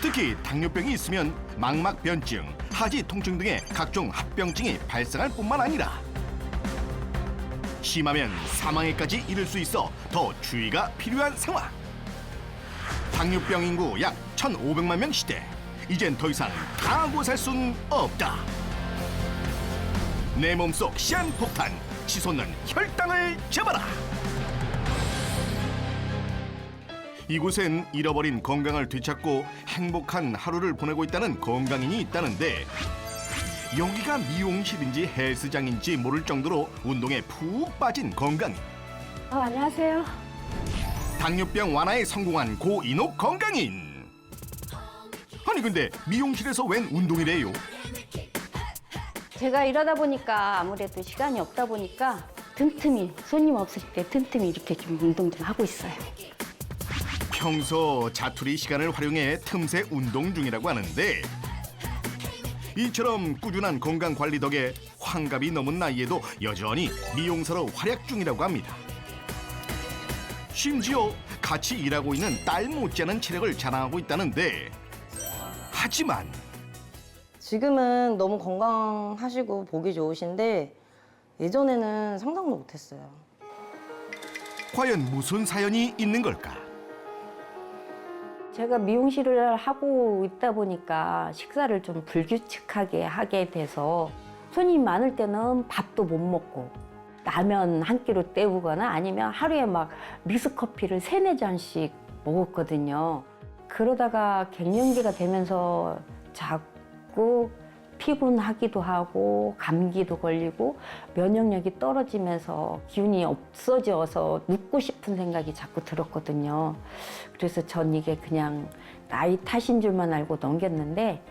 특히 당뇨병이 있으면 망막변증, 하지 통증 등의 각종 합병증이 발생할 뿐만 아니라 심하면 사망에까지 이를 수 있어 더 주의가 필요한 상황. 당뇨병 인구 약 1,500만 명 시대. 이젠 더 이상 당하고 살 순 없다. 내 몸속 시한폭탄, 치솟는 혈당을 잡아라. 이곳엔 잃어버린 건강을 되찾고 행복한 하루를 보내고 있다는 건강인이 있다는데, 여기가 미용실인지 헬스장인지 모를 정도로 운동에 푹 빠진 건강인. 안녕하세요. 당뇨병 완화에 성공한 고인옥 건강인. 아니 근데 미용실에서 웬 운동이래요? 제가 일하다 보니까 아무래도 시간이 없다 보니까 틈틈이 손님 없을 때 틈틈이 이렇게 좀 운동 좀 하고 있어요. 평소 자투리 시간을 활용해 틈새 운동 중이라고 하는데, 이처럼 꾸준한 건강 관리 덕에 환갑이 넘은 나이에도 여전히 미용사로 활약 중이라고 합니다. 심지어 같이 일하고 있는 딸 못지않은 체력을 자랑하고 있다는데, 하지만 지금은 너무 건강하시고 보기 좋으신데 예전에는 상상도 못했어요. 과연 무슨 사연이 있는 걸까? 제가 미용실을 하고 있다 보니까 식사를 좀 불규칙하게 하게 돼서 손님 많을 때는 밥도 못 먹고 라면 한 끼로 때우거나 아니면 하루에 막 믹스커피를 3-4잔씩 먹었거든요. 그러다가 갱년기가 되면서 자꾸 피곤하기도 하고 감기도 걸리고 면역력이 떨어지면서 기운이 없어져서 눕고 싶은 생각이 자꾸 들었거든요. 그래서 전 이게 그냥 나이 탓인 줄만 알고 넘겼는데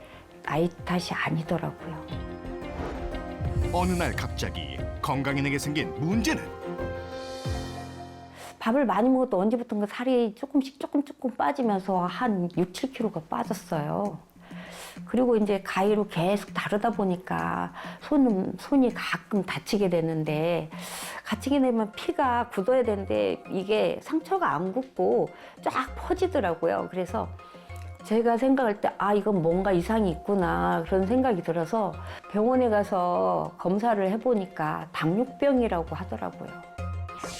나이 탓이 아니더라고요. 어느 날 갑자기 건강인에게 생긴 문제는 밥을 많이 먹어도 언제부턴가 살이 조금씩 조금 빠지면서 한 6-7kg가 빠졌어요. 그리고 이제 가위로 계속 다루다 보니까 손이 가끔 다치게 되는데, 다치게 되면 피가 굳어야 되는데 이게 상처가 안 굳고 쫙 퍼지더라고요. 그래서 제가 생각할 때 이건 뭔가 이상이 있구나 그런 생각이 들어서 병원에 가서 검사를 해보니까 당뇨병이라고 하더라고요.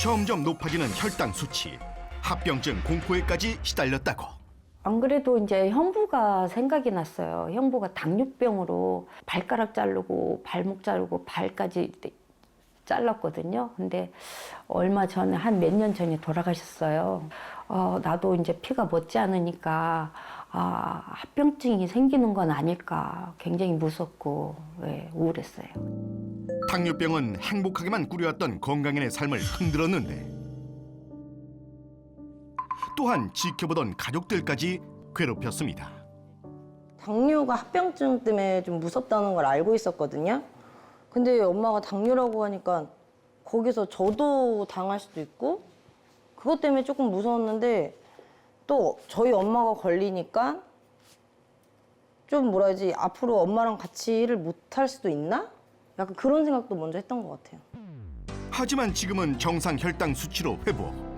점점 높아지는 혈당 수치, 합병증 공포에까지 시달렸다고. 안 그래도 이제 형부가 생각이 났어요. 형부가 당뇨병으로 발가락 자르고 발목 자르고 발까지 잘랐거든요. 근데 얼마 전에 한 몇 년 전에 돌아가셨어요. 나도 이제 피가 멎지 않으니까 합병증이 생기는 건 아닐까 굉장히 무섭고 우울했어요. 당뇨병은 행복하게만 꾸려왔던 건강인의 삶을 흔들었는데, 또한 지켜보던 가족들까지 괴롭혔습니다. 당뇨가 합병증 때문에 좀 무섭다는 걸 알고 있었거든요. 근데 엄마가 당뇨라고 하니까 거기서 저도 당할 수도 있고 그것 때문에 조금 무서웠는데, 또 저희 엄마가 걸리니까 좀 뭐라 해야지, 앞으로 엄마랑 같이 일을 못할 수도 있나? 약간 그런 생각도 먼저 했던 것 같아요. 하지만 지금은 정상 혈당 수치로 회복.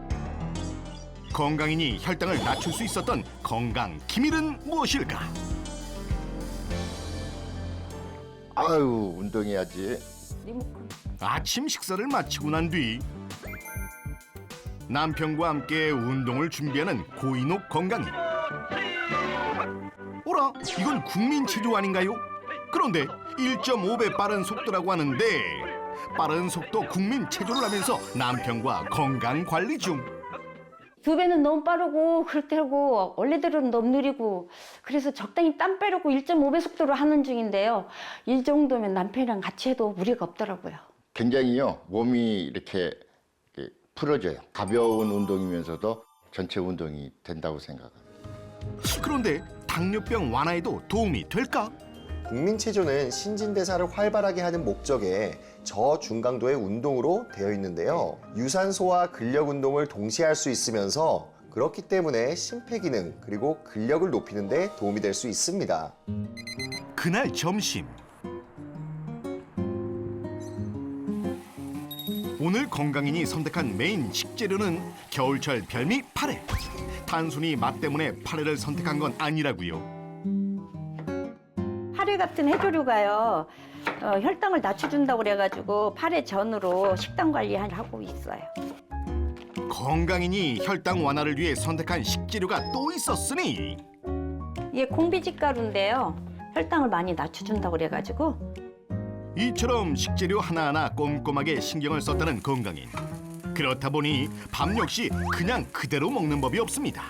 건강인이 혈당을 낮출 수 있었던 건강 기밀은 무엇일까? 아유, 운동해야지. 리모컨. 아침 식사를 마치고 난 뒤 남편과 함께 운동을 준비하는 고인옥 건강인. 오라, 이건 국민 체조 아닌가요? 그런데 1.5배 빠른 속도라고 하는데, 빠른 속도 국민 체조를 하면서 남편과 건강 관리 중. 2배는 너무 빠르고 그렇다고 원래대로는 너무 느리고, 그래서 적당히 땀 빼려고 1.5배 속도로 하는 중인데요. 이 정도면 남편이랑 같이 해도 무리가 없더라고요. 굉장히요, 몸이 이렇게 풀어져요. 가벼운 운동이면서도 전체 운동이 된다고 생각합니다. 그런데 당뇨병 완화에도 도움이 될까? 국민체조는 신진대사를 활발하게 하는 목적의 저중강도의 운동으로 되어 있는데요. 유산소와 근력 운동을 동시에 할 수 있으면서 그렇기 때문에 심폐기능 그리고 근력을 높이는 데 도움이 될 수 있습니다. 그날 점심. 오늘 건강인이 선택한 메인 식재료는 겨울철 별미 파래. 단순히 맛 때문에 파래를 선택한 건 아니라고요. 파래 같은 해조류가요. 혈당을 낮춰준다고 그래가지고 파래 전으로 식단 관리하고 있어요. 건강인이 혈당 완화를 위해 선택한 식재료가 또 있었으니 이게 콩비지 가루인데요. 혈당을 많이 낮춰준다고 그래가지고 이처럼 식재료 하나하나 꼼꼼하게 신경을 썼다는 건강인. 그렇다 보니 밥 역시 그냥 그대로 먹는 법이 없습니다.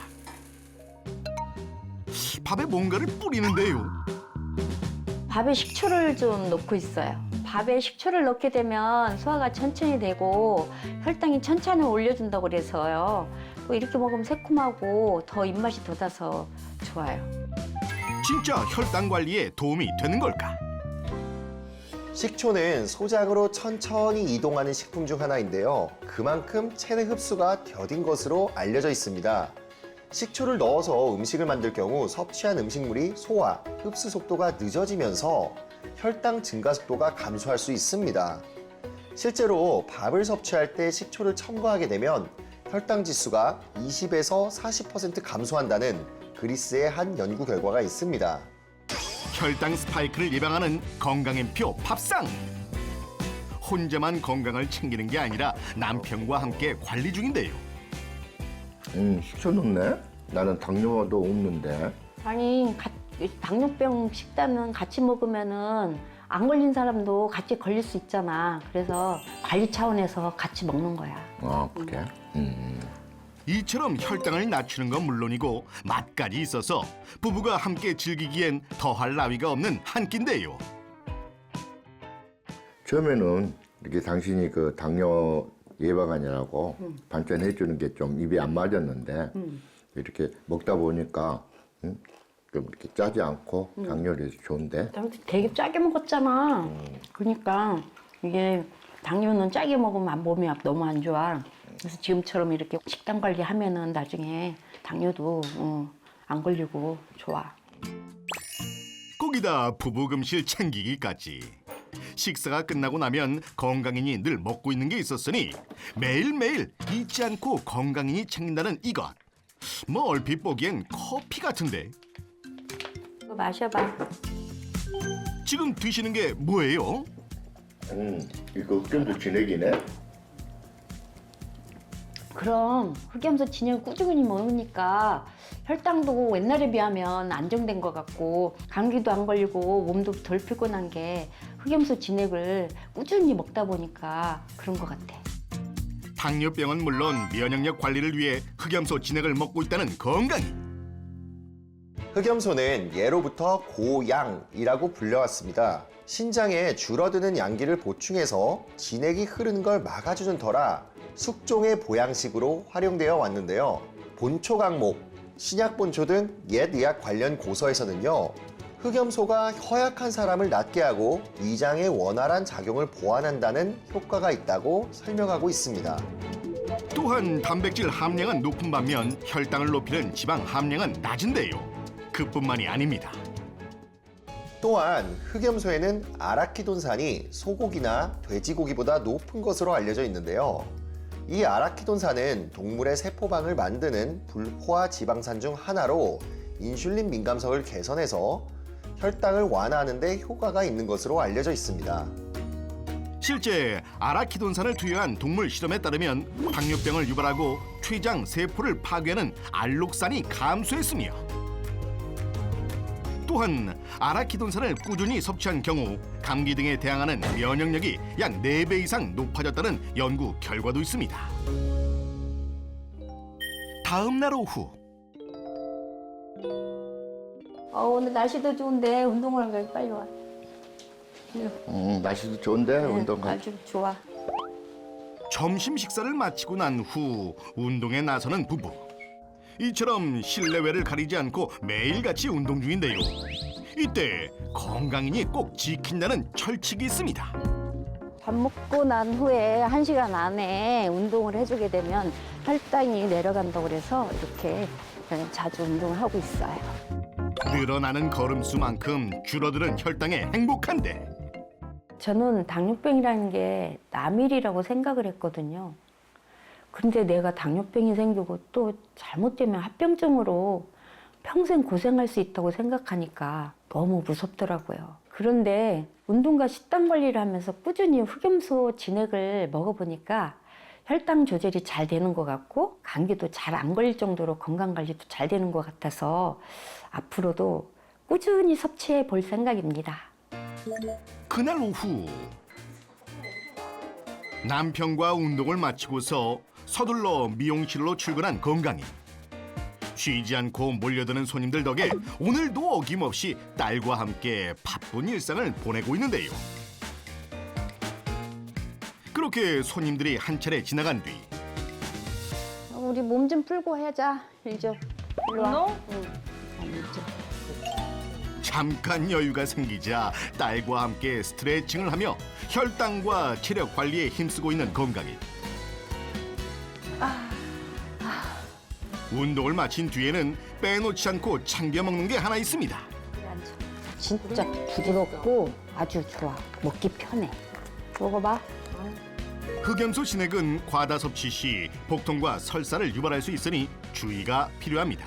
밥에 뭔가를 뿌리는데요. 밥에 식초를 좀 넣고 있어요. 밥에 식초를 넣게 되면 소화가 천천히 되고 혈당이 천천히 올려준다고 그래서요. 또 이렇게 먹으면 새콤하고 더 입맛이 돋아서 좋아요. 진짜 혈당 관리에 도움이 되는 걸까? 식초는 소장으로 천천히 이동하는 식품 중 하나인데요. 그만큼 체내 흡수가 더딘 것으로 알려져 있습니다. 식초를 넣어서 음식을 만들 경우 섭취한 음식물이 소화, 흡수 속도가 늦어지면서 혈당 증가 속도가 감소할 수 있습니다. 실제로 밥을 섭취할 때 식초를 첨가하게 되면 혈당 지수가 20에서 40% 감소한다는 그리스의 한 연구 결과가 있습니다. 혈당 스파이크를 예방하는 건강인표 밥상. 혼자만 건강을 챙기는 게 아니라 남편과 함께 관리 중인데요. 식초 넣네? 나는 당뇨도 없는데. 아니 당뇨병 식단은 같이 먹으면은 안 걸린 사람도 같이 걸릴 수 있잖아. 그래서 관리 차원에서 같이 먹는 거야. 아, 그래? 이처럼 혈당을 낮추는 건 물론이고 맛까지 있어서 부부가 함께 즐기기엔 더할 나위가 없는 한 끼인데요. 처음에는 이렇게 당신이 그 당뇨 예방하느라고 반찬 해주는 게 좀 입에 안 맞았는데 이렇게 먹다 보니까 좀 이렇게 짜지 않고 당뇨에 좋은데. 되게 짜게 먹었잖아. 그러니까 이게 당뇨는 짜게 먹으면 몸이 너무 안 좋아. 그래서 지금처럼 이렇게 식단 관리하면은 나중에 당뇨도 안 걸리고 좋아. 거기다 부부 금실 챙기기까지. 식사가 끝나고 나면 건강인이 늘 먹고 있는 게 있었으니 매일매일 잊지 않고 건강인이 챙긴다는 이것. 뭐 얼핏 보기엔 커피 같은데 이거 마셔봐. 지금 드시는 게 뭐예요? 이거 흑염소 진액이네? 그럼 흑염소 진액 꾸준히 먹으니까 혈당도 옛날에 비하면 안정된 것 같고 감기도 안 걸리고 몸도 덜 피곤한 게 흑염소 진액을 꾸준히 먹다 보니까 그런 것 같아. 당뇨병은 물론 면역력 관리를 위해 흑염소 진액을 먹고 있다는 건강인. 흑염소는 예로부터 고양이라고 불려왔습니다. 신장에 줄어드는 양기를 보충해서 진액이 흐르는 걸 막아주는 터라 숙종의 보양식으로 활용되어 왔는데요. 본초 강목, 신약본초 등 옛 의학 관련 고서에서는요. 흑염소가 허약한 사람을 낫게 하고 위장의 원활한 작용을 보완한다는 효과가 있다고 설명하고 있습니다. 또한 단백질 함량은 높은 반면 혈당을 높이는 지방 함량은 낮은데요. 그뿐만이 아닙니다. 또한 흑염소에는 아라키돈산이 소고기나 돼지고기보다 높은 것으로 알려져 있는데요. 이 아라키돈산은 동물의 세포방을 만드는 불포화 지방산 중 하나로 인슐린 민감성을 개선해서 혈당을 완화하는 데 효과가 있는 것으로 알려져 있습니다. 실제 아라키돈산을 투여한 동물 실험에 따르면 당뇨병을 유발하고 췌장 세포를 파괴하는 알록산이 감소했으며 또한 아라키돈산을 꾸준히 섭취한 경우 감기 등에 대항하는 면역력이 약 4배 이상 높아졌다는 연구 결과도 있습니다. 다음 날 오후 오늘 날씨도 좋은데 운동을 가기 빨리 와. 날씨도 좋은데 운동 가. 아주 좋아. 점심 식사를 마치고 난 후 운동에 나서는 부부. 이처럼 실내외를 가리지 않고 매일같이 운동 중인데요. 이때 건강인이 꼭 지킨다는 철칙이 있습니다. 밥 먹고 난 후에 1시간 안에 운동을 해주게 되면 혈당이 내려간다고 그래서 이렇게 자주 운동을 하고 있어요. 늘어나는 걸음수만큼 줄어드는 혈당에 행복한데 저는 당뇨병이라는 게 남일이라고 생각을 했거든요. 근데 내가 당뇨병이 생기고 또 잘못되면 합병증으로 평생 고생할 수 있다고 생각하니까 너무 무섭더라고요. 그런데 운동과 식단 관리를 하면서 꾸준히 흑염소 진액을 먹어보니까 혈당 조절이 잘 되는 것 같고 감기도 잘 안 걸릴 정도로 건강 관리도 잘 되는 것 같아서 앞으로도 꾸준히 섭취해 볼 생각입니다. 그날 오후 남편과 운동을 마치고서 서둘러 미용실로 출근한 건강이. 쉬지 않고 몰려드는 손님들 덕에 오늘도 어김없이 딸과 함께 바쁜 일상을 보내고 있는데요. 그렇게 손님들이 한 차례 지나간 뒤 우리 몸 좀 풀고 하자. 일조. 일로 와. 잠깐 여유가 생기자 딸과 함께 스트레칭을 하며 혈당과 체력 관리에 힘쓰고 있는 건강이. 운동을 마친 뒤에는 빼놓지 않고 챙겨 먹는 게 하나 있습니다. 진짜 부드럽고 아주 좋아. 먹기 편해. 먹어봐. 흑염소 진액은 과다 섭취 시 복통과 설사를 유발할 수 있으니 주의가 필요합니다.